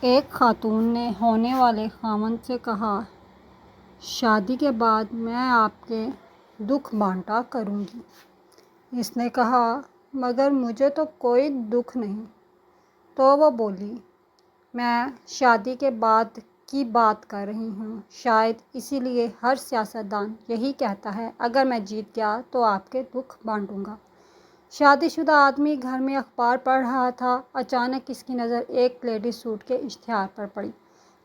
ایک خاتون نے ہونے والے خاوند سے کہا، شادی کے بعد میں آپ کے دکھ بانٹا کروں گی۔ اس نے کہا، مگر مجھے تو کوئی دکھ نہیں۔ تو وہ بولی، میں شادی کے بعد کی بات کر رہی ہوں۔ شاید اسی لیے ہر سیاستدان یہی کہتا ہے، اگر میں جیت گیا تو آپ کے دکھ بانٹوں گا۔ شادی شدہ آدمی گھر میں اخبار پڑھ رہا تھا، اچانک اس کی نظر ایک لیڈیز سوٹ کے اشتہار پر پڑی۔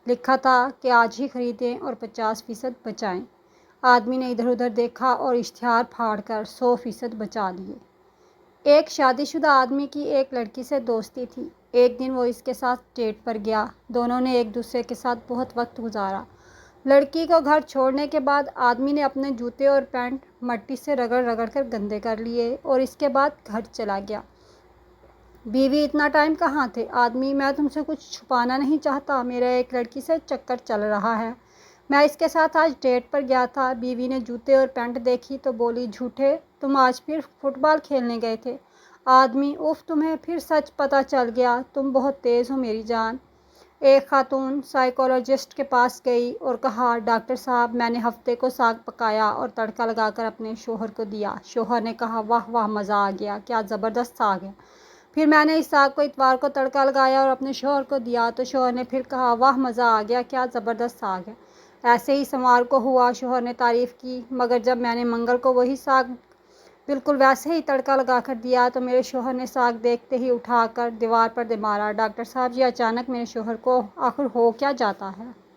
لکھا تھا کہ آج ہی خریدیں اور 50% بچائیں۔ آدمی نے ادھر ادھر دیکھا اور اشتہار پھاڑ کر 100% بچا لیے۔ ایک شادی شدہ آدمی کی ایک لڑکی سے دوستی تھی۔ ایک دن وہ اس کے ساتھ ڈیٹ پر گیا۔ دونوں نے ایک دوسرے کے ساتھ بہت وقت گزارا۔ لڑکی کو گھر چھوڑنے کے بعد آدمی نے اپنے جوتے اور پینٹ مٹی سے رگڑ رگڑ کر گندے کر لیے اور اس کے بعد گھر چلا گیا۔ بیوی، اتنا ٹائم کہاں تھے؟ آدمی، میں تم سے کچھ چھپانا نہیں چاہتا، میرا ایک لڑکی سے چکر چل رہا ہے، میں اس کے ساتھ آج ڈیٹ پر گیا تھا۔ بیوی نے جوتے اور پینٹ دیکھی تو بولی، جھوٹے، تم آج پھر فٹ بال کھیلنے گئے تھے؟ آدمی، اف، تمہیں پھر سچ پتہ چل گیا، تم بہت تیز ہو میری جان۔ ایک خاتون سائیکولوجسٹ کے پاس گئی اور کہا، ڈاکٹر صاحب، میں نے ہفتے کو ساگ پکایا اور تڑکا لگا کر اپنے شوہر کو دیا۔ شوہر نے کہا، واہ واہ، مزہ آ گیا، کیا زبردست ساگ ہے۔ پھر میں نے اس ساگ کو اتوار کو تڑکا لگایا اور اپنے شوہر کو دیا تو شوہر نے پھر کہا، واہ، مزہ آ گیا، کیا زبردست ساگ ہے۔ ایسے ہی سوموار کو ہوا، شوہر نے تعریف کی، مگر جب میں نے منگل کو وہی ساگ بالکل ویسے ہی تڑکا لگا کر دیا تو میرے شوہر نے ساگ دیکھتے ہی اٹھا کر دیوار پر دے مارا۔ ڈاکٹر صاحب، یہ اچانک میرے شوہر کو آخر ہو کیا جاتا ہے؟